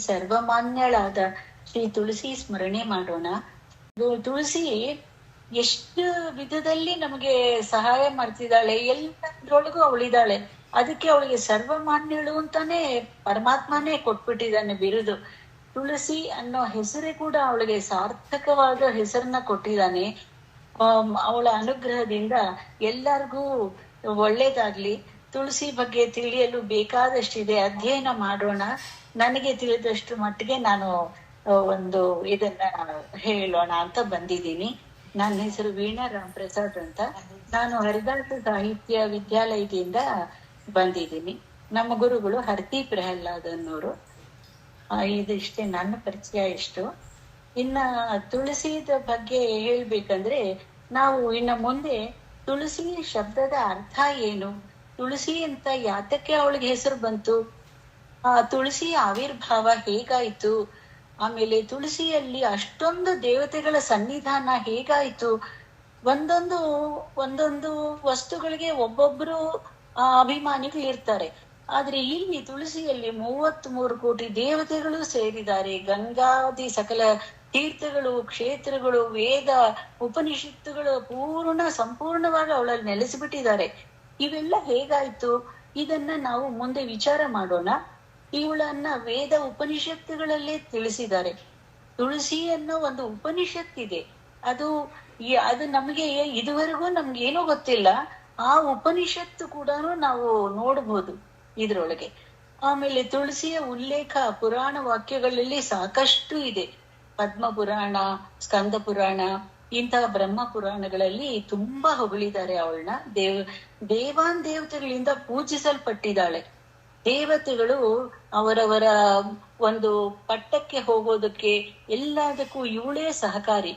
ಸರ್ವಮಾನ್ಯಳಾದ ಶ್ರೀ ತುಳಸಿ ಸ್ಮರಣೆ ಮಾಡೋಣ. ತುಳಸಿ ಎಷ್ಟು ವಿಧದಲ್ಲಿ ನಮಗೆ ಸಹಾಯ ಮಾಡ್ತಿದ್ದಾಳೆ, ಎಲ್ಲದ್ರೊಳಗೂ ಅವಳಿದ್ದಾಳೆ. ಅದಕ್ಕೆ ಅವಳಿಗೆ ಸರ್ವಮಾನ್ಯಳು ಅಂತಾನೆ ಪರಮಾತ್ಮನೇ ಕೊಟ್ಬಿಟ್ಟಿದ್ದಾನೆ ಬಿರುದು. ತುಳಸಿ ಅನ್ನೋ ಹೆಸರೇ ಕೂಡ ಅವಳಿಗೆ ಸಾರ್ಥಕವಾದ ಹೆಸರನ್ನ ಕೊಟ್ಟಿದ್ದಾನೆ. ಅವಳ ಅನುಗ್ರಹದಿಂದ ಎಲ್ಲರಿಗೂ ಒಳ್ಳೇದಾಗ್ಲಿ. ತುಳಸಿ ಬಗ್ಗೆ ತಿಳಿಯಲು ಬೇಕಾದಷ್ಟಿದೆ, ಅಧ್ಯಯನ ಮಾಡೋಣ. ನನಗೆ ತಿಳಿದಷ್ಟು ಮಟ್ಟಿಗೆ ನಾನು ಒಂದು ಇದನ್ನ ಹೇಳೋಣ ಅಂತ ಬಂದಿದ್ದೀನಿ. ನನ್ನ ಹೆಸರು ವೀಣಾ ರಾಮ್ ಪ್ರಸಾದ್ ಅಂತ. ನಾನು ಹರಿದಾಸ ಸಾಹಿತ್ಯ ವಿದ್ಯಾಲಯದಿಂದ ಬಂದಿದ್ದೀನಿ. ನಮ್ಮ ಗುರುಗಳು ಹರ್ತಿ ಪ್ರಹ್ಲಾದ್ ಅನ್ನೋರು. ಇದಿಷ್ಟೇ ನನ್ನ ಪರಿಚಯ. ಇಷ್ಟು. ಇನ್ನ ತುಳಸಿದ ಬಗ್ಗೆ ಹೇಳ್ಬೇಕಂದ್ರೆ, ನಾವು ಇನ್ನ ಮುಂದೆ ತುಳಸಿ ಶಬ್ದದ ಅರ್ಥ ಏನು, ತುಳಸಿ ಅಂತ ಯಾತಕ್ಕೆ ಅವಳಿಗೆ ಹೆಸರು ಬಂತು, ಆ ತುಳಸಿ ಆವಿರ್ಭಾವ ಹೇಗಾಯ್ತು, ಆಮೇಲೆ ತುಳಸಿಯಲ್ಲಿ ಅಷ್ಟೊಂದು ದೇವತೆಗಳ ಸನ್ನಿಧಾನ ಹೇಗಾಯ್ತು, ಒಂದೊಂದು ವಸ್ತುಗಳಿಗೆ ಒಬ್ಬೊಬ್ರು ಅಭಿಮಾನಿಗಳು ಇರ್ತಾರೆ. ಆದ್ರೆ ಇಲ್ಲಿ ತುಳಸಿಯಲ್ಲಿ 33 ಕೋಟಿ ದೇವತೆಗಳು ಸೇರಿದ್ದಾರೆ. ಗಂಗಾದಿ ಸಕಲ ತೀರ್ಥಗಳು, ಕ್ಷೇತ್ರಗಳು, ವೇದ, ಉಪನಿಷತ್ತುಗಳು ಸಂಪೂರ್ಣವಾಗಿ ಅವಳಲ್ಲಿ ನೆಲೆಸಿಬಿಟ್ಟಿದ್ದಾರೆ. ಇವೆಲ್ಲ ಹೇಗಾಯ್ತು, ಇದನ್ನ ನಾವು ಮುಂದೆ ವಿಚಾರ ಮಾಡೋಣ. ಇವಳನ್ನ ವೇದ ಉಪನಿಷತ್ತುಗಳಲ್ಲೇ ತಿಳಿಸಿದ್ದಾರೆ. ತುಳಸಿ ಅನ್ನೋ ಒಂದು ಉಪನಿಷತ್ತಿದೆ. ಅದು ನಮಗೆ ಇದುವರೆಗೂ ನಮ್ಗೆ ಏನೂ ಗೊತ್ತಿಲ್ಲ. ಆ ಉಪನಿಷತ್ತು ಕೂಡ ನಾವು ನೋಡ್ಬೋದು ಇದ್ರೊಳಗೆ. ಆಮೇಲೆ ತುಳಸಿಯ ಉಲ್ಲೇಖ ಪುರಾಣ ವಾಕ್ಯಗಳಲ್ಲಿ ಸಾಕಷ್ಟು ಇದೆ. ಪದ್ಮ ಪುರಾಣ, ಸ್ಕಂದ ಪುರಾಣ, ಇಂತಹ ಬ್ರಹ್ಮ ಪುರಾಣಗಳಲ್ಲಿ ತುಂಬಾ ಹೊಗಳಿದ್ದಾರೆ ಅವಳನ್ನ. ದೇವಾನ್ ದೇವತೆಗಳಿಂದ ಪೂಜಿಸಲ್ಪಟ್ಟಿದ್ದಾಳೆ. ದೇವತೆಗಳು ಅವರವರ ಒಂದು ಪಟ್ಟಕ್ಕೆ ಹೋಗೋದಕ್ಕೆ ಎಲ್ಲದಕ್ಕೂ ಇವಳೇ ಸಹಕಾರಿ.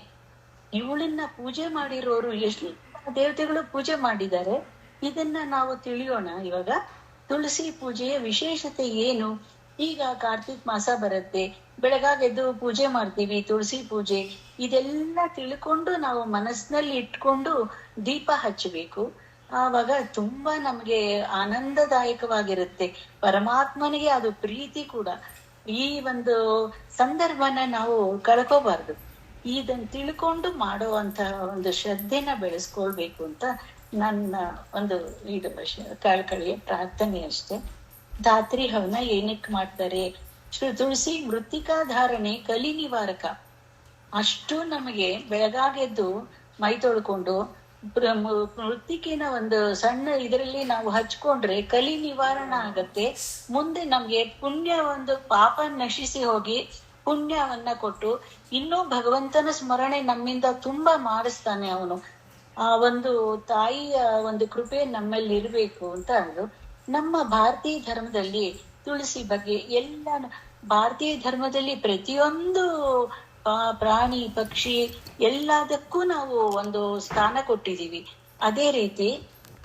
ಇವಳನ್ನ ಪೂಜೆ ಮಾಡಿರೋರು ಎಷ್ಟು ದೇವತೆಗಳು ಪೂಜೆ ಮಾಡಿದ್ದಾರೆ, ಇದನ್ನ ನಾವು ತಿಳಿಯೋಣ ಇವಾಗ. ತುಳಸಿ ಪೂಜೆಯ ವಿಶೇಷತೆ ಏನು? ಈಗ ಕಾರ್ತಿಕ್ ಮಾಸ ಬರುತ್ತೆ, ಬೆಳಗಾಗೆದ್ದು ಪೂಜೆ ಮಾಡ್ತೀವಿ, ತುಳಸಿ ಪೂಜೆ. ಇದೆಲ್ಲ ತಿಳ್ಕೊಂಡು ನಾವು ಮನಸ್ಸಿನಲ್ಲಿ ಇಟ್ಕೊಂಡು ದೀಪ ಹಚ್ಚಬೇಕು. ಆವಾಗ ತುಂಬಾ ನಮ್ಗೆ ಆನಂದದಾಯಕವಾಗಿರುತ್ತೆ. ಪರಮಾತ್ಮನಿಗೆ ಅದು ಪ್ರೀತಿ ಕೂಡ. ಈ ಒಂದು ಸಂದರ್ಭನ ನಾವು ಕಳ್ಕೋಬಾರ್ದು. ಇದನ್ನ ತಿಳ್ಕೊಂಡು ಮಾಡುವಂತ ಒಂದು ಶ್ರದ್ಧೆನ ಬೆಳೆಸ್ಕೊಳ್ಬೇಕು ಅಂತ ನನ್ನ ಒಂದು ಇದು ಕಳಕಳಿಯ ಪ್ರಾರ್ಥನೆ ಅಷ್ಟೆ. ಧಾತ್ರಿ ಹವನ ಏನಕ್ಕೆ ಮಾಡ್ತಾರೆ? ತುಳಸಿ ಮೃತ್ತಿಕಾ ಧಾರಣೆ, ಕಲಿ ನಿವಾರಕ. ಅಷ್ಟು ನಮಗೆ ಬೆಳಗಾಗೆದ್ದು ಮೈ ತೊಳ್ಕೊಂಡು ಮೃತ್ತಿಕೆನ ಒಂದು ಸಣ್ಣ ಇದರಲ್ಲಿ ನಾವು ಹಚ್ಕೊಂಡ್ರೆ ಕಲಿ ನಿವಾರಣ ಆಗತ್ತೆ. ಮುಂದೆ ನಮ್ಗೆ ಪುಣ್ಯ, ಒಂದು ಪಾಪ ನಶಿಸಿ ಹೋಗಿ ಪುಣ್ಯವನ್ನ ಕೊಟ್ಟು ಇನ್ನೂ ಭಗವಂತನ ಸ್ಮರಣೆ ನಮ್ಮಿಂದ ತುಂಬಾ ಮಾಡಿಸ್ತಾನೆ ಅವನು. ಆ ಒಂದು ತಾಯಿಯ ಒಂದು ಕೃಪೆ ನಮ್ಮಲ್ಲಿ ಇರ್ಬೇಕು ಅಂತ ಅದು. ನಮ್ಮ ಭಾರತೀಯ ಧರ್ಮದಲ್ಲಿ ತುಳಸಿ ಬಗ್ಗೆ ಭಾರತೀಯ ಧರ್ಮದಲ್ಲಿ ಪ್ರತಿಯೊಂದು ಪ್ರಾಣಿ ಪಕ್ಷಿ ಎಲ್ಲದಕ್ಕೂ ನಾವು ಒಂದು ಸ್ಥಾನ ಕೊಟ್ಟಿದೀವಿ. ಅದೇ ರೀತಿ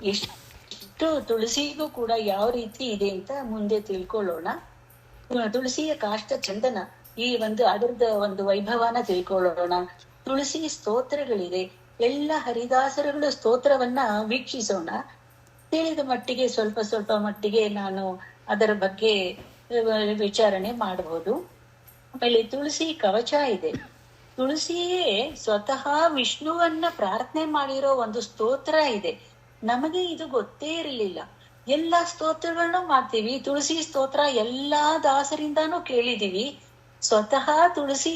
ಎಷ್ಟು ತುಳಸಿಗೂ ಕೂಡ ಯಾವ ರೀತಿ ಇದೆ ಅಂತ ಮುಂದೆ ತಿಳ್ಕೊಳ್ಳೋಣ. ತುಳಸಿಯ ಕಾಷ್ಟ ಚಂದನ, ಈ ಅದರದ ಒಂದು ವೈಭವನ ತಿಳ್ಕೊಳ್ಳೋಣ. ತುಳಸಿ ಸ್ತೋತ್ರಗಳಿದೆ. ಎಲ್ಲ ಹರಿದಾಸರುಗಳ ಸ್ತೋತ್ರವನ್ನ ವೀಕ್ಷಿಸೋಣ. ತಿಳಿದ ಮಟ್ಟಿಗೆ ಸ್ವಲ್ಪ ಮಟ್ಟಿಗೆ ನಾನು ಅದರ ಬಗ್ಗೆ ವಿಚಾರಣೆ ಮಾಡಬಹುದು. ಆಮೇಲೆ ತುಳಸಿ ಕವಚ ಇದೆ. ತುಳಸಿಯೇ ಸ್ವತಃ ವಿಷ್ಣುವನ್ನ ಪ್ರಾರ್ಥನೆ ಮಾಡಿರೋ ಒಂದು ಸ್ತೋತ್ರ ಇದೆ. ನಮಗೆ ಇದು ಗೊತ್ತೇ ಇರಲಿಲ್ಲ. ಎಲ್ಲಾ ಸ್ತೋತ್ರಗಳನ್ನು ಮಾಡ್ತೀವಿ, ತುಳಸಿ ಸ್ತೋತ್ರ ಎಲ್ಲಾ ದಾಸರಿಂದಾನು ಕೇಳಿದೀವಿ. ಸ್ವತಃ ತುಳಸಿ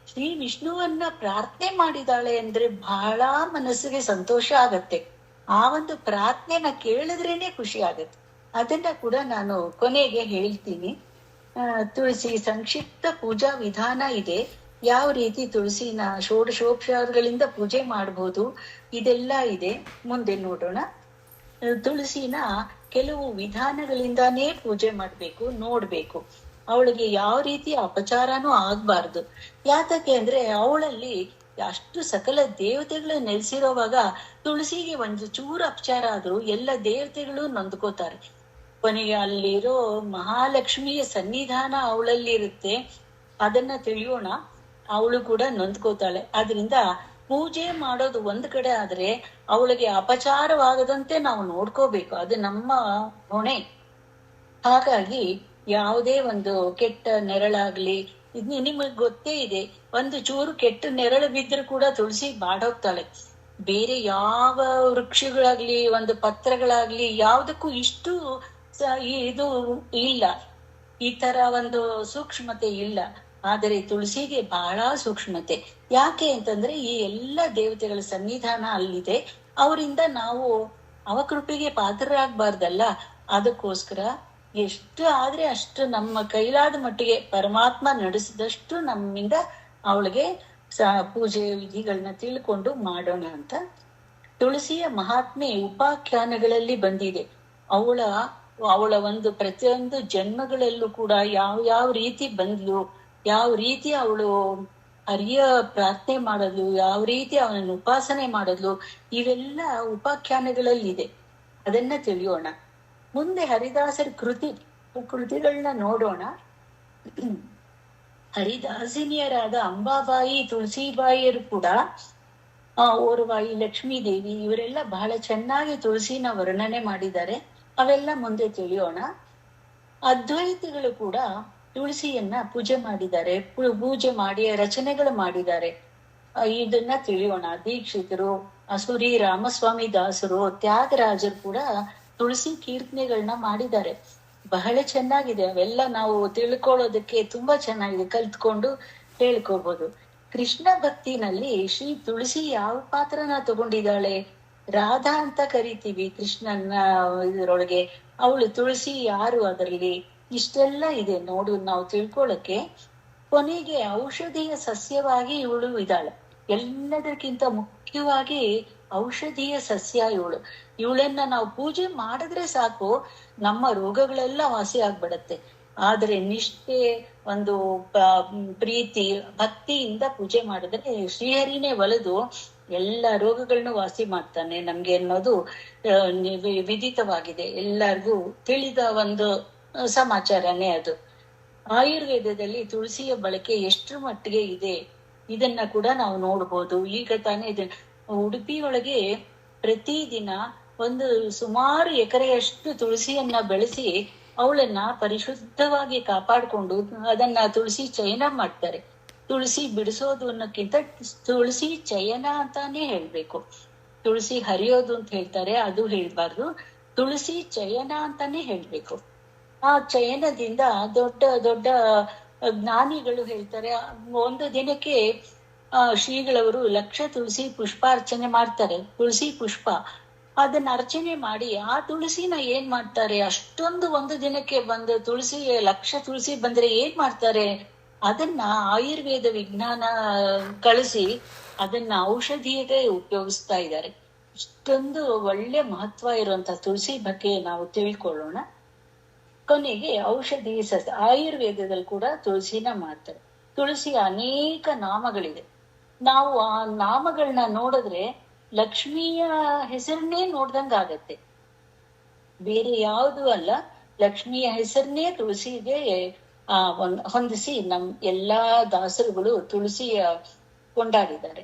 ಶ್ರೀ ವಿಷ್ಣುವನ್ನ ಪ್ರಾರ್ಥನೆ ಮಾಡಿದಾಳೆ ಅಂದ್ರೆ ಬಹಳ ಮನಸ್ಸಿಗೆ ಸಂತೋಷ ಆಗತ್ತೆ. ಆ ಒಂದು ಪ್ರಾರ್ಥನೆನ ಕೇಳಿದ್ರೇನೆ ಖುಷಿ ಆಗತ್ತೆ. ಅದನ್ನ ಕೂಡ ನಾನು ಕೊನೆಗೆ ಹೇಳ್ತೀನಿ. ತುಳಸಿ ಸಂಕ್ಷಿಪ್ತ ಪೂಜಾ ವಿಧಾನ ಇದೆ. ಯಾವ ರೀತಿ ತುಳಸಿನ ಷೋಡಶೋಪಚಾರಗಳಿಂದ ಪೂಜೆ ಮಾಡಬಹುದು, ಇದೆಲ್ಲ ಇದೆ. ಮುಂದೆ ನೋಡೋಣ. ತುಳಸಿನ ಕೆಲವು ವಿಧಾನಗಳಿಂದಾನೇ ಪೂಜೆ ಮಾಡ್ಬೇಕು, ನೋಡ್ಬೇಕು. ಅವಳಿಗೆ ಯಾವ ರೀತಿ ಅಪಚಾರನೂ ಆಗ್ಬಾರ್ದು. ಯಾತಕ್ಕೆ ಅಂದ್ರೆ ಅವಳಲ್ಲಿ ಅಷ್ಟು ಸಕಲ ದೇವತೆಗಳು ನೆಲೆಸಿರೋವಾಗ ತುಳಸಿಗೆ ಒಂದು ಚೂರು ಅಪಚಾರ ಆದ್ರೂ ಎಲ್ಲ ದೇವತೆಗಳು ನೊಂದ್ಕೋತಾರೆ. ಕೊನೆಗೆ ಅಲ್ಲಿರೋ ಮಹಾಲಕ್ಷ್ಮಿಯ ಸನ್ನಿಧಾನ ಅವಳಲ್ಲಿ ಇರುತ್ತೆ. ಅದನ್ನ ತಿಳಿಯೋಣ. ಅವಳು ಕೂಡ ನೊಂದ್ಕೋತಾಳೆ. ಆದ್ರಿಂದ ಪೂಜೆ ಮಾಡೋದು ಒಂದ್ ಕಡೆ ಆದ್ರೆ ಅವಳಿಗೆ ಅಪಚಾರವಾಗದಂತೆ ನಾವು ನೋಡ್ಕೋಬೇಕು. ಅದು ನಮ್ಮ ಹೊಣೆ. ಹಾಗಾಗಿ ಯಾವುದೇ ಒಂದು ಕೆಟ್ಟ ನೆರಳಾಗ್ಲಿ, ಇದು ನಿಮಗ್ ಗೊತ್ತೇ ಇದೆ, ಒಂದು ಚೂರು ಕೆಟ್ಟ ನೆರಳು ಬಿದ್ದರೂ ಕೂಡ ತುಳಸಿ ಬಾಡೋಗ್ತಾಳೆ. ಬೇರೆ ಯಾವ ವೃಕ್ಷಗಳಾಗ್ಲಿ, ಒಂದು ಪತ್ರಗಳಾಗ್ಲಿ, ಯಾವುದಕ್ಕೂ ಇಷ್ಟು ಇದು ಇಲ್ಲ, ಈ ತರ ಒಂದು ಸೂಕ್ಷ್ಮತೆ ಇಲ್ಲ. ಆದರೆ ತುಳಸಿಗೆ ಬಹಳ ಸೂಕ್ಷ್ಮತೆ. ಯಾಕೆ ಅಂತಂದ್ರೆ ಈ ಎಲ್ಲ ದೇವತೆಗಳ ಸನ್ನಿಧಾನ ಅಲ್ಲಿದೆ. ಅವರಿಂದ ನಾವು ಅವಕೃಪೆಗೆ ಪಾತ್ರರಾಗಬಾರ್ದಲ್ಲ. ಅದಕ್ಕೋಸ್ಕರ ಎಷ್ಟು ಆದ್ರೆ ಅಷ್ಟು ನಮ್ಮ ಕೈಲಾದ ಮಟ್ಟಿಗೆ ಪರಮಾತ್ಮ ನಡೆಸಿದಷ್ಟು ನಮ್ಮಿಂದ ಅವಳಿಗೆ ಪೂಜೆ ವಿಧಿಗಳನ್ನ ತಿಳ್ಕೊಂಡು ಮಾಡೋಣ ಅಂತ. ತುಳಸಿಯ ಮಹಾತ್ಮೆ ಉಪಾಖ್ಯಾನಗಳಲ್ಲಿ ಬಂದಿದೆ. ಅವಳ ಒಂದು ಪ್ರತಿಯೊಂದು ಜನ್ಮಗಳಲ್ಲೂ ಕೂಡ ಯಾವ ರೀತಿ ಬಂದ್ಲು, ಯಾವ ರೀತಿ ಅವಳು ಹರಿಯ ಪ್ರಾರ್ಥನೆ ಮಾಡೋದು, ಯಾವ ರೀತಿ ಅವನನ್ನು ಉಪಾಸನೆ ಮಾಡೋದು, ಇವೆಲ್ಲ ಉಪಾಖ್ಯಾನಗಳಲ್ಲಿದೆ. ಅದನ್ನ ತಿಳಿಯೋಣ. ಮುಂದೆ ಹರಿದಾಸರ ಕೃತಿಗಳನ್ನ ನೋಡೋಣ. ಹರಿದಾಸಿನಿಯರಾದ ಅಂಬಾಬಾಯಿ, ತುಳಸಿಬಾಯಿಯರು ಕೂಡ, ಓರ್ವಾಯಿ, ಲಕ್ಷ್ಮೀದೇವಿ, ಇವರೆಲ್ಲ ಬಹಳ ಚೆನ್ನಾಗಿ ತುಳಸಿನ ವರ್ಣನೆ ಮಾಡಿದ್ದಾರೆ. ಅವೆಲ್ಲ ಮುಂದೆ ತಿಳಿಯೋಣ. ಅದ್ವೈತಿಗಳು ಕೂಡ ತುಳಸಿಯನ್ನ ಪೂಜೆ ಮಾಡಿದ್ದಾರೆ, ಪೂಜೆ ಮಾಡಿ ರಚನೆಗಳು ಮಾಡಿದ್ದಾರೆ. ಇದನ್ನ ತಿಳಿಯೋಣ. ದೀಕ್ಷಿತರು, ಅಸುರಿ ರಾಮಸ್ವಾಮಿ ದಾಸರು, ತ್ಯಾಗರಾಜರು ಕೂಡ ತುಳಸಿ ಕೀರ್ತನೆಗಳನ್ನ ಮಾಡಿದ್ದಾರೆ. ಬಹಳ ಚೆನ್ನಾಗಿದೆ. ಅವೆಲ್ಲ ನಾವು ತಿಳ್ಕೊಳ್ಳೋದಕ್ಕೆ ತುಂಬಾ ಚೆನ್ನಾಗಿದೆ, ಕಲ್ತ್ಕೊಂಡು ಹೇಳ್ಕೋಬಹುದು. ಕೃಷ್ಣ ಭಕ್ತಿನಲ್ಲಿ ಶ್ರೀ ತುಳಸಿ ಯಾವ ಪಾತ್ರನ ತಗೊಂಡಿದ್ದಾಳೆ? ರಾಧಾ ಅಂತ ಕರಿತೀವಿ ಕೃಷ್ಣನ ಇದರೊಳಗೆ. ಅವಳು ತುಳಸಿ ಯಾರು ಅದರಲ್ಲಿ? ಇಷ್ಟೆಲ್ಲ ಇದೆ ನೋಡು ನಾವು ತಿಳ್ಕೊಳಕ್ಕೆ. ಕೊನೆಗೆ ಔಷಧೀಯ ಸಸ್ಯವಾಗಿ ಇವಳು ಇದ್ದಾಳೆ. ಎಲ್ಲದಕ್ಕಿಂತ ಮುಖ್ಯವಾಗಿ ಔಷಧೀಯ ಸಸ್ಯ ಇವಳು. ಇವಳನ್ನ ನಾವು ಪೂಜೆ ಮಾಡಿದ್ರೆ ಸಾಕು, ನಮ್ಮ ರೋಗಗಳೆಲ್ಲ ವಾಸಿ ಆಗ್ಬಿಡತ್ತೆ. ಆದ್ರೆ ನಿಷ್ಠೆ, ಒಂದು ಪ್ರೀತಿ, ಭಕ್ತಿಯಿಂದ ಪೂಜೆ ಮಾಡಿದ್ರೆ ಶ್ರೀಹರಿನೇ ಒಲಿದು ಎಲ್ಲ ರೋಗಗಳನ್ನು ವಾಸಿ ಮಾಡ್ತಾನೆ ನಮ್ಗೆ ಅನ್ನೋದು ವಿದಿತವಾಗಿದೆ. ಎಲ್ಲರಿಗೂ ತಿಳಿದ ಒಂದು ಸಮಾಚಾರನೇ ಅದು. ಆಯುರ್ವೇದದಲ್ಲಿ ತುಳಸಿಯ ಬಳಕೆ ಎಷ್ಟರ ಮಟ್ಟಿಗೆ ಇದೆ ಇದನ್ನ ಕೂಡ ನಾವು ನೋಡ್ಬೋದು. ಈಗ ತಾನೇ ಉಡುಪಿಯೊಳಗೆ ಪ್ರತಿದಿನ ಒಂದು ಸುಮಾರು ಎಕರೆಯಷ್ಟು ತುಳಸಿಯನ್ನ ಬೆಳೆಸಿ ಅವಳನ್ನ ಪರಿಶುದ್ಧವಾಗಿ ಕಾಪಾಡಿಕೊಂಡು ಅದನ್ನ ತುಳಸಿ ಚಯನ ಮಾಡ್ತಾರೆ. ತುಳಸಿ ಬಿಡಿಸೋದು ಅನ್ನೋಕ್ಕಿಂತ ತುಳಸಿ ಚಯನ ಅಂತಾನೆ ಹೇಳ್ಬೇಕು. ತುಳಸಿ ಹರಿಯೋದು ಅಂತ ಹೇಳ್ತಾರೆ, ಅದು ಹೇಳ್ಬಾರ್ದು. ತುಳಸಿ ಚಯನ ಅಂತಾನೆ ಹೇಳ್ಬೇಕು. ಆ ಚಯನದಿಂದ ದೊಡ್ಡ ದೊಡ್ಡ ಜ್ಞಾನಿಗಳು ಹೇಳ್ತಾರೆ, ಒಂದು ದಿನಕ್ಕೆ ಶ್ರೀಗಳವರು 1,00,000 ತುಳಸಿ ಪುಷ್ಪಾರ್ಚನೆ ಮಾಡ್ತಾರೆ. ತುಳಸಿ ಪುಷ್ಪ ಅದನ್ನ ಅರ್ಚನೆ ಮಾಡಿ ಆ ತುಳಸಿನ ಏನ್ ಮಾಡ್ತಾರೆ? ಅಷ್ಟೊಂದು ಒಂದು ದಿನಕ್ಕೆ ಬಂದು ತುಳಸಿ 1,00,000 ತುಳಸಿ ಬಂದ್ರೆ ಏನ್ ಮಾಡ್ತಾರೆ? ಅದನ್ನ ಆಯುರ್ವೇದ ವಿಜ್ಞಾನ ಕಳಿಸಿ ಅದನ್ನ ಔಷಧಿಗೆ ಉಪಯೋಗಿಸ್ತಾ ಇದ್ದಾರೆ. ಇಷ್ಟೊಂದು ಒಳ್ಳೆ ಮಹತ್ವ ಇರುವಂತ ತುಳಸಿ ಬಗ್ಗೆ ನಾವು ತಿಳ್ಕೊಳ್ಳೋಣ. ಕೊನೆಗೆ ಔಷಧೀಯ ಸಸ್ಯ ಆಯುರ್ವೇದದಲ್ಲಿ ಕೂಡ ತುಳಸಿನ ಮಾಡ್ತಾರೆ. ತುಳಸಿಯ ಅನೇಕ ನಾಮಗಳಿದೆ. ನಾವು ಆ ನಾಮಗಳನ್ನ ನೋಡಿದ್ರೆ ಲಕ್ಷ್ಮಿಯ ಹೆಸರನ್ನೇ ನೋಡ್ದಂಗ ಆಗತ್ತೆ. ಬೇರೆ ಯಾವುದು ಅಲ್ಲ, ಲಕ್ಷ್ಮಿಯ ಹೆಸರನ್ನೇ ತುಳಸಿಗೆ ಹೊಂದಿಸಿ ಎಲ್ಲಾ ದಾಸರುಗಳು ತುಳಸಿಯ ಕೊಂಡಾಡಿದ್ದಾರೆ.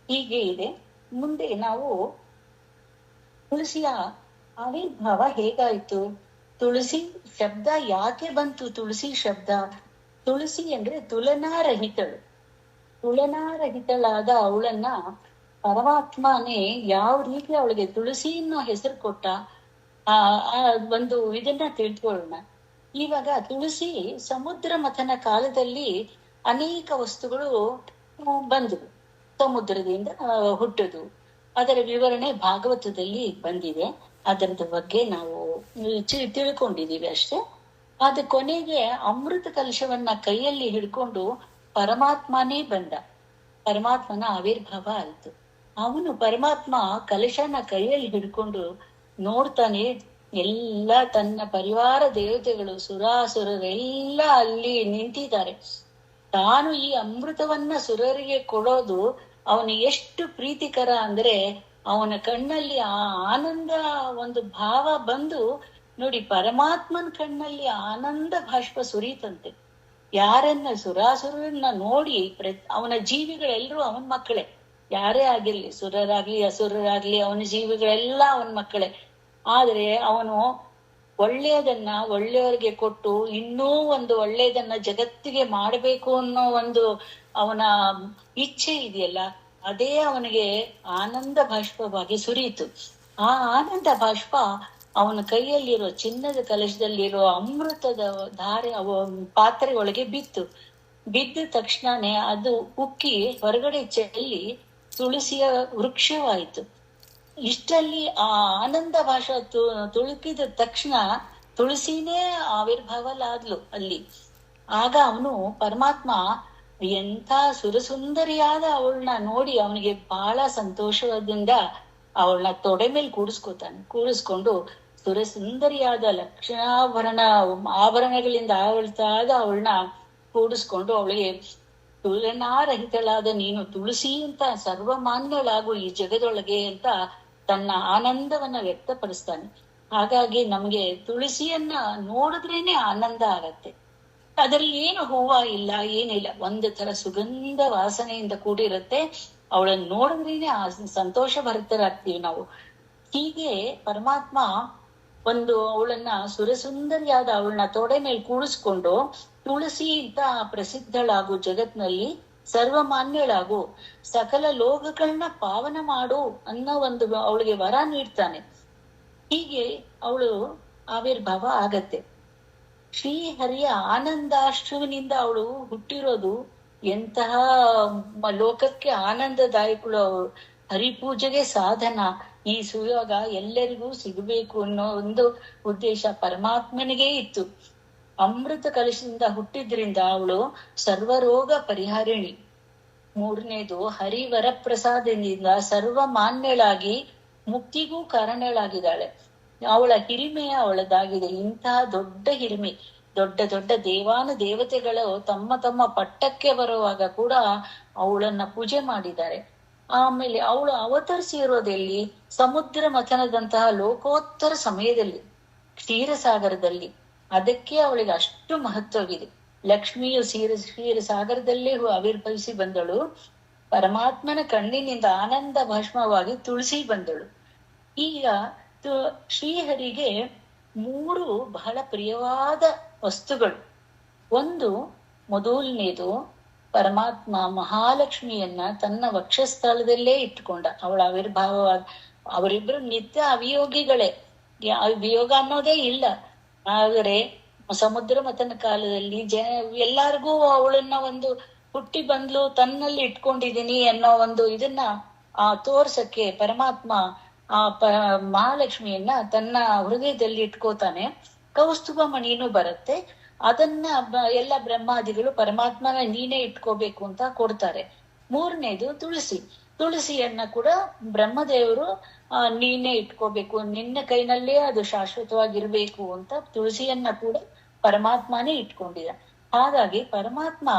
ಹೀಗೆ ಇದೆ. ಮುಂದೆ ನಾವು ತುಳಸಿಯ ಆವಿರ್ಭಾವ ಹೇಗಾಯ್ತು, ತುಳಸಿ ಶಬ್ದ ಯಾಕೆ ಬಂತು? ತುಳಸಿ ಶಬ್ದ, ತುಳಸಿ ಅಂದ್ರೆ ತುಲನಾರಹಿತಳು. ತುಲನಾರಹಿತಳಾದ ಅವಳನ್ನ ಪರಮಾತ್ಮನೇ ಯಾವ ರೀತಿ ಅವಳಿಗೆ ತುಳಸಿ ಅನ್ನೋ ಹೆಸರು ಕೊಟ್ಟ, ಒಂದು ಇದನ್ನ ತಿಳ್ಕೊಳ್ಳೋಣ. ಇವಾಗ ತುಳಸಿ ಸಮುದ್ರ ಮಥನ ಕಾಲದಲ್ಲಿ ಅನೇಕ ವಸ್ತುಗಳು ಬಂದವು, ಸಮುದ್ರದಿಂದ ಹುಟ್ಟುದು. ಅದರ ವಿವರಣೆ ಭಾಗವತದಲ್ಲಿ ಬಂದಿದೆ. ಅದರದ ಬಗ್ಗೆ ನಾವು ತಿಳ್ಕೊಂಡಿದೀವಿ ಅಷ್ಟೇ. ಅದ ಕೊನೆಗೆ ಅಮೃತ ಕಲಶವನ್ನ ಕೈಯಲ್ಲಿ ಹಿಡ್ಕೊಂಡು ಪರಮಾತ್ಮನೇ ಬಂದ. ಪರಮಾತ್ಮನ ಆವಿರ್ಭಾವ ಆಯ್ತು. ಅವನು ಪರಮಾತ್ಮ ಕಲಶನ ಕೈಯಲ್ಲಿ ಹಿಡ್ಕೊಂಡು ನೋಡ್ತಾನೆ. ಎಲ್ಲ ತನ್ನ ಪರಿವಾರ ದೇವತೆಗಳು, ಸುರಾಸುರರೆಲ್ಲ ಅಲ್ಲಿ ನಿಂತಿದ್ದಾರೆ. ತಾನು ಈ ಅಮೃತವನ್ನ ಸುರರಿಗೆ ಕೊಡೋದು ಅವನಿಗೆ ಎಷ್ಟು ಪ್ರೀತಿಕರ ಅಂದ್ರೆ ಅವನ ಕಣ್ಣಲ್ಲಿ ಆ ಆನಂದ ಒಂದು ಭಾವ ಬಂದು ನೋಡಿ, ಪರಮಾತ್ಮನ ಕಣ್ಣಲ್ಲಿ ಆನಂದ ಬಾಷ್ಪ ಸುರಿತಂತೆ. ಯಾರನ್ನ ಸುರಾಸುರನ್ನ ನೋಡಿ ಅವನ ಜೀವಿಗಳೆಲ್ಲರೂ ಅವನ ಮಕ್ಕಳೇ, ಯಾರೇ ಆಗಿರ್ಲಿ, ಸುರರಾಗ್ಲಿ ಅಸುರರಾಗ್ಲಿ, ಅವನ ಜೀವಿಗಳೆಲ್ಲ ಅವನ ಮಕ್ಕಳೇ. ಆದ್ರೆ ಅವನು ಒಳ್ಳೆಯದನ್ನ ಒಳ್ಳೆಯವರಿಗೆ ಕೊಟ್ಟು ಇನ್ನೂ ಒಂದು ಒಳ್ಳೆಯದನ್ನ ಜಗತ್ತಿಗೆ ಮಾಡಬೇಕು ಅನ್ನೋ ಒಂದು ಅವನ ಇಚ್ಛೆ ಇದೆಯಲ್ಲ, ಅದೇ ಅವನಿಗೆ ಆನಂದ ಬಾಷ್ಪವಾಗಿ ಸುರಿಯಿತು. ಆ ಆನಂದ ಬಾಷ್ಪ ಅವನ ಕೈಯಲ್ಲಿರೋ ಚಿನ್ನದ ಕಲಶದಲ್ಲಿರೋ ಅಮೃತದ ಧಾರೆ ಪಾತ್ರೆ ಒಳಗೆ ಬಿದ್ದ ತಕ್ಷಣನೇ ಅದು ಉಕ್ಕಿ ಹೊರಗಡೆ ಚೆಲ್ಲಿ ತುಳಸಿಯ ವೃಕ್ಷವಾಯಿತು. ಇಷ್ಟಲ್ಲಿ ಆ ಆನಂದ ಭಾಷ ತುಳುಕಿದ ತಕ್ಷಣ ತುಳಸಿನೇ ಆವಿರ್ಭಾವಲಾದ್ಲು ಅಲ್ಲಿ. ಆಗ ಅವನು ಪರಮಾತ್ಮ ಎಂಥ ಸುರಸುಂದರಿಯಾದ ಅವಳನ್ನ ನೋಡಿ ಅವನಿಗೆ ಬಹಳ ಸಂತೋಷದಿಂದ ಅವಳನ್ನ ತೊಡೆ ಮೇಲೆ ಕೂಡಿಸ್ಕೊಂಡು ಸುರಸುಂದರಿಯಾದ ಆಭರಣಗಳಿಂದ ಆವಳ್ತಾದ ಅವಳನ್ನ ಕೂಡಿಸ್ಕೊಂಡು ಅವಳಿಗೆ ತುಲನಾರಹಿತಳಾದ ನೀನು ತುಳಸಿ ಅಂತ ಸರ್ವಮಾನ್ಯಳಾಗು ಈ ಜಗದೊಳಗೆ ಅಂತ ತನ್ನ ಆನಂದವನ್ನ ವ್ಯಕ್ತಪಡಿಸ್ತಾನೆ. ಹಾಗಾಗಿ ನಮ್ಗೆ ತುಳಸಿಯನ್ನ ನೋಡಿದ್ರೇನೆ ಆನಂದ ಆಗತ್ತೆ. ಅದರಲ್ಲಿ ಏನು ಹೂವ ಇಲ್ಲ, ಏನಿಲ್ಲ, ಒಂದು ತರ ಸುಗಂಧ ವಾಸನೆಯಿಂದ ಕೂಡಿರುತ್ತೆ. ಅವಳನ್ನ ನೋಡಿದ್ರೇನೆ ಸಂತೋಷ ಭರಿತರಾಗ್ತೀವಿ ನಾವು. ಹೀಗೆ ಪರಮಾತ್ಮ ಅವಳನ್ನ ಸುರಸುಂದರಿಯಾದ ಅವಳನ್ನ ತೊಡೆ ಮೇಲೆ ಕೂಡಿಸ್ಕೊಂಡು ತುಳಸಿ ಅಂತ ಪ್ರಸಿದ್ಧಳಾಗು, ಜಗತ್ನಲ್ಲಿ ಸರ್ವಮಾನ್ಯಳಾಗು, ಸಕಲ ಲೋಕಗಳನ್ನ ಪಾವನ ಮಾಡು ಅನ್ನೋ ಅವಳಿಗೆ ವರ ನೀಡ್ತಾನೆ. ಹೀಗೆ ಅವಳು ಆವಿರ್ಭಾವ ಆಗತ್ತೆ. ಶ್ರೀಹರಿಯ ಆನಂದಾಶ್ರುವಿನಿಂದ ಅವಳು ಹುಟ್ಟಿರೋದು ಎಂತಹ ಲೋಕಕ್ಕೆ ಆನಂದದಾಯಕಳು. ಹರಿಪೂಜೆಗೆ ಸಾಧನ. ಈ ಸುಯೋಗ ಎಲ್ಲರಿಗೂ ಸಿಗಬೇಕು ಅನ್ನೋ ಒಂದು ಉದ್ದೇಶ ಪರಮಾತ್ಮನಿಗೆ ಇತ್ತು. ಅಮೃತ ಕಲಶದಿಂದ ಹುಟ್ಟಿದ್ರಿಂದ ಅವಳು ಸರ್ವರೋಗ ಪರಿಹಾರಿಣಿ. ಮೂರನೇದು, ಹರಿವರ ಪ್ರಸಾದದಿಂದ ಸರ್ವಮಾನ್ಯಳಾಗಿ ಮುಕ್ತಿಗೂ ಕಾರಣಳಾಗಿದ್ದಾಳೆ. ಅವಳ ಹಿರಿಮೆಯ ಅವಳದಾಗಿದೆ. ಇಂತಹ ದೊಡ್ಡ ಹಿರಿಮೆ, ದೊಡ್ಡ ದೊಡ್ಡ ದೇವತೆಗಳು ತಮ್ಮ ತಮ್ಮ ಪಟ್ಟಕ್ಕೆ ಬರುವಾಗ ಕೂಡ ಅವಳನ್ನ ಪೂಜೆ ಮಾಡಿದ್ದಾರೆ. ಆಮೇಲೆ ಅವಳು ಅವತರಿಸಿರೋದೆಲ್ಲಿ? ಸಮುದ್ರ ಮಥನದಂತಹ ಲೋಕೋತ್ತರ ಸಮಯದಲ್ಲಿ, ಕ್ಷೀರಸಾಗರದಲ್ಲಿ. ಅದಕ್ಕೆ ಅವಳಿಗೆ ಅಷ್ಟು ಮಹತ್ವವಿದೆ. ಲಕ್ಷ್ಮಿಯು ಕ್ಷೀರಸಾಗರದಲ್ಲೇ ಆವಿರ್ಭವಿಸಿ ಬಂದಳು. ಪರಮಾತ್ಮನ ಕಣ್ಣಿನಿಂದ ಆನಂದ ಭಾಷ್ಮವಾಗಿ ತುಳಸಿ ಬಂದಳು. ಈಗ ಶ್ರೀಹರಿಗೆ 3 ಬಹಳ ಪ್ರಿಯವಾದ ವಸ್ತುಗಳು. ಮೊದಲನೇದು, ಪರಮಾತ್ಮ ಮಹಾಲಕ್ಷ್ಮಿಯನ್ನ ತನ್ನ ವಕ್ಷಸ್ಥಳದಲ್ಲೇ ಇಟ್ಟುಕೊಂಡ. ಅವಳ ಆವಿರ್ಭಾವವಾಗಿ ಅವರಿಬ್ರು ನಿತ್ಯ ಅವಿಯೋಗಿಗಳೇ, ವಿಯೋಗ ಅನ್ನೋದೇ ಇಲ್ಲ. ಆದರೆ ಸಮುದ್ರ ಮಥನ ಕಾಲದಲ್ಲಿ ಎಲ್ಲಾರ್ಗೂ ಅವಳನ್ನ ಹುಟ್ಟಿ ಬಂದ್ಲು, ತನ್ನಲ್ಲಿ ಇಟ್ಕೊಂಡಿದೀನಿ ಅನ್ನೋ ಇದನ್ನ ತೋರ್ಸಕ್ಕೆ ಪರಮಾತ್ಮ ಮಹಾಲಕ್ಷ್ಮಿಯನ್ನ ತನ್ನ ಹೃದಯದಲ್ಲಿ ಇಟ್ಕೋತಾನೆ. ಕೌಸ್ತುಭ ಮಣಿನೂ ಬರುತ್ತೆ. ಅದನ್ನ ಎಲ್ಲ ಬ್ರಹ್ಮಾದಿಗಳು ಪರಮಾತ್ಮನ ನೀನೇ ಇಟ್ಕೋಬೇಕು ಅಂತ ಕೊಡ್ತಾರೆ. ಮೂರನೇದು ತುಳಸಿಯನ್ನ ಕೂಡ ಬ್ರಹ್ಮದೇವರು ನೀನೇ ಇಟ್ಕೋಬೇಕು, ನಿನ್ನ ಕೈನಲ್ಲೇ ಅದು ಶಾಶ್ವತವಾಗಿರ್ಬೇಕು ಅಂತ ತುಳಸಿಯನ್ನ ಕೂಡ ಪರಮಾತ್ಮನೇ ಇಟ್ಕೊಂಡಿದ. ಹಾಗಾಗಿ ಪರಮಾತ್ಮ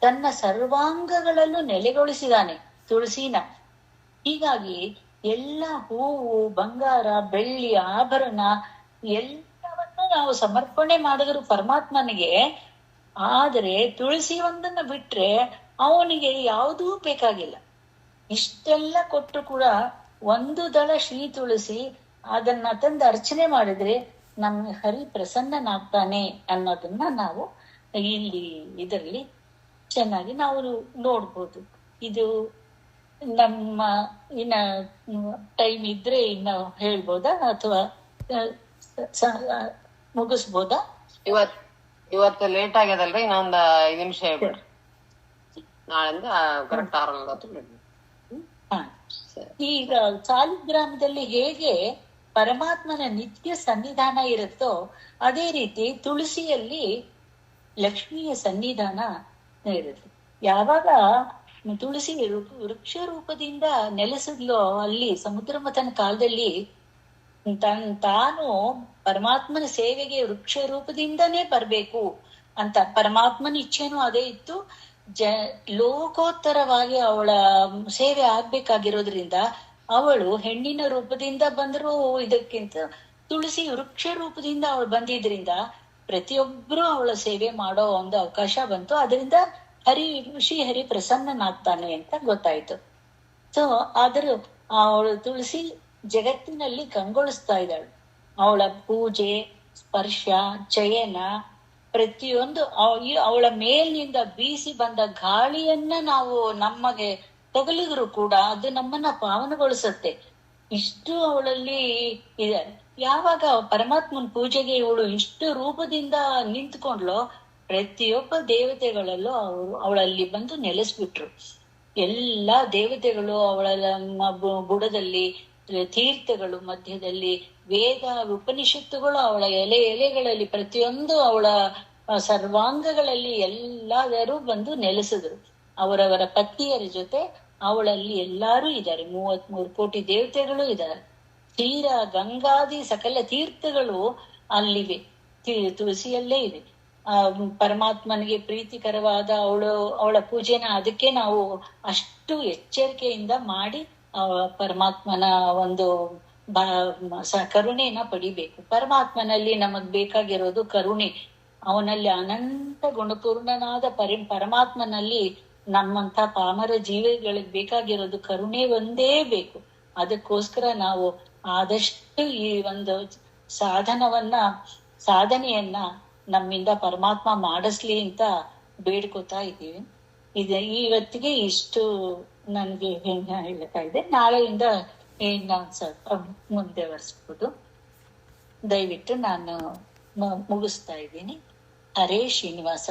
ತನ್ನ ಸರ್ವಾಂಗಗಳಲ್ಲೂ ನೆಲೆಗೊಳಿಸಿದಾನೆ ತುಳಸಿನ. ಹೀಗಾಗಿ ಎಲ್ಲ ಹೂವು, ಬಂಗಾರ, ಬೆಳ್ಳಿ, ಆಭರಣ ಎಲ್ಲವನ್ನೂ ನಾವು ಸಮರ್ಪಣೆ ಮಾಡಿದ್ರು ಪರಮಾತ್ಮನಿಗೆ. ಆದರೆ ತುಳಸಿ ಒಂದನ್ನ ಬಿಟ್ರೆ ಅವನಿಗೆ ಯಾವುದೂ ಬೇಕಾಗಿಲ್ಲ. ಇಷ್ಟೆಲ್ಲ ಕೊಟ್ಟರು ಕೂಡ ಒಂದು ದಳ ಶ್ರೀ ತುಳಸಿ ಅದನ್ನ ತಂದು ಅರ್ಚನೆ ಮಾಡಿದ್ರೆ ನಮ್ಮ ಹರಿ ಪ್ರಸನ್ನನಾಗ್ತಾನೆ ಅನ್ನೋದನ್ನ ನಾವು ಇದರಲ್ಲಿ ಚೆನ್ನಾಗಿ ನಾವು ನೋಡ್ಬೋದು. ಇದು ನಮ್ಮ ಇನ್ನ ಟೈಮ್ ಇದ್ರೆ ಇನ್ನ ಹೇಳ್ಬೋದಾ ಅಥವಾ ಮುಗಿಸ್ಬೋದಾ? ಇವತ್ತು ಲೇಟ್ ಆಗ್ಯದಲ್ರಿ, ಇನ್ನೊಂದ್ 5 ನಿಮಿಷ ಹೇಳ್ಬಿಡ್ರಿ. ನಾಳಿಂದ ಕರೆಕ್ಟ್ 6:40. ಈಗ ಸಾಲಿಗ್ರಾಮದಲ್ಲಿ ಹೇಗೆ ಪರಮಾತ್ಮನ ನಿತ್ಯ ಸನ್ನಿಧಾನ ಇರುತ್ತೋ ಅದೇ ರೀತಿ ತುಳಸಿಯಲ್ಲಿ ಲಕ್ಷ್ಮಿಯ ಸನ್ನಿಧಾನ ಇರುತ್ತೆ. ಯಾವಾಗ ತುಳಸಿ ವೃಕ್ಷ ರೂಪದಿಂದ ನೆಲೆಸಿದ್ಲೋ ಅಲ್ಲಿ ಸಮುದ್ರ ಮಥನ ಕಾಲದಲ್ಲಿ ತಾನು ಪರಮಾತ್ಮನ ಸೇವೆಗೆ ವೃಕ್ಷ ರೂಪದಿಂದನೇ ಬರ್ಬೇಕು ಅಂತ ಪರಮಾತ್ಮನ ಇಚ್ಛೆನೂ ಅದೇ ಇತ್ತು. ಲೋಕೋತ್ತರವಾಗಿ ಅವಳ ಸೇವೆ ಆಗ್ಬೇಕಾಗಿರೋದ್ರಿಂದ ಅವಳು ಹೆಣ್ಣಿನ ರೂಪದಿಂದ ಬಂದ್ರು ಇದಕ್ಕಿಂತ ತುಳಸಿ ವೃಕ್ಷ ರೂಪದಿಂದ ಅವಳು ಬಂದಿದ್ರಿಂದ ಪ್ರತಿಯೊಬ್ರು ಅವಳ ಸೇವೆ ಮಾಡೋ ಒಂದು ಅವಕಾಶ ಬಂತು. ಅದರಿಂದ ಶ್ರೀಹರಿ ಪ್ರಸನ್ನನಾಗ್ತಾನೆ ಅಂತ ಗೊತ್ತಾಯ್ತು. ಸೊ ಅವಳು ತುಳಸಿ ಜಗತ್ತಿನಲ್ಲಿ ಕಂಗೊಳಿಸ್ತಾ ಇದ್ದಾಳು. ಅವಳ ಪೂಜೆ, ಸ್ಪರ್ಶ, ಚಯನ, ಪ್ರತಿಯೊಂದು ಅವಳ ಮೇಲಿನಿಂದ ಬೀಸಿ ಬಂದ ಗಾಳಿಯನ್ನ ನಾವು ನಮಗೆ ತಗಲಿದ್ರು ಕೂಡ ಅದು ನಮ್ಮನ್ನ ಪಾವನಗೊಳಿಸುತ್ತೆ. ಇಷ್ಟು ಅವಳಲ್ಲಿ ಇದೆ. ಯಾವಾಗ ಪರಮಾತ್ಮನ ಪೂಜೆಗೆ ಇವಳು ಇಷ್ಟು ರೂಪದಿಂದ ನಿಂತ್ಕೊಂಡ್ಲೋ, ಪ್ರತಿಯೊಬ್ಬ ದೇವತೆಗಳಲ್ಲೂ ಅವಳಲ್ಲಿ ಬಂದು ನೆಲೆಸ್ಬಿಟ್ರು. ಎಲ್ಲಾ ದೇವತೆಗಳು ಅವಳ ಬುಡದಲ್ಲಿ, ತೀರ್ಥಗಳು ಮಧ್ಯದಲ್ಲಿ, ವೇದ ಉಪನಿಷತ್ತುಗಳು ಅವಳ ಎಲೆಗಳಲ್ಲಿ, ಪ್ರತಿಯೊಂದು ಅವಳ ಸರ್ವಾಂಗಗಳಲ್ಲಿ ಎಲ್ಲಾದರೂ ಬಂದು ನೆಲೆಸಿದ್ರು. ಅವರವರ ಪತ್ನಿಯರ ಜೊತೆ ಅವಳಲ್ಲಿ ಎಲ್ಲಾರು ಇದ್ದಾರೆ. 33 ಕೋಟಿ ದೇವತೆಗಳು ಇದ್ದಾರೆ. ತೀರ ಗಂಗಾದಿ ಸಕಲ ತೀರ್ಥಗಳು ಅಲ್ಲಿವೆ, ತುಳಸಿಯಲ್ಲೇ ಇದೆ. ಪರಮಾತ್ಮನಿಗೆ ಪ್ರೀತಿಕರವಾದ ಅವಳ ಪೂಜೆನ ಅದಕ್ಕೆ ನಾವು ಅಷ್ಟು ಎಚ್ಚರಿಕೆಯಿಂದ ಮಾಡಿ ಪರಮಾತ್ಮನ ಒಂದು ಕರುಣೆನ ಪಡಿಬೇಕು. ಪರಮಾತ್ಮನಲ್ಲಿ ನಮಗ್ ಬೇಕಾಗಿರೋದು ಕರುಣೆ. ಅವನಲ್ಲಿ ಅನಂತ ಗುಣಪೂರ್ಣನಾದ ಪರಮಾತ್ಮನಲ್ಲಿ ನಮ್ಮಂತ ಪಾಮರ ಜೀವಿಗಳಿಗೆ ಬೇಕಾಗಿರೋದು ಕರುಣೆ ಒಂದೇ ಬೇಕು. ಅದಕ್ಕೋಸ್ಕರ ನಾವು ಆದಷ್ಟು ಈ ಒಂದು ಸಾಧನೆಯನ್ನ ನಮ್ಮಿಂದ ಪರಮಾತ್ಮ ಮಾಡಿಸ್ಲಿ ಅಂತ ಬೇಡ್ಕೋತಾ ಇದ್ದೀವಿ. ಇವತ್ತಿಗೆ ಇಷ್ಟು ನನ್ಗೆ ಹೇಳ್ತಾ ಇದೆ. ನಾಳೆಯಿಂದ ನಾನ್ ಸ್ವಲ್ಪ ಮುಂದುವರಿಸ್ಬೋದು. ದಯವಿಟ್ಟು ನಾನು ಮುಗಿಸ್ತಾ ಇದ್ದೀನಿ. ಹರೇ ಶ್ರೀನಿವಾಸ.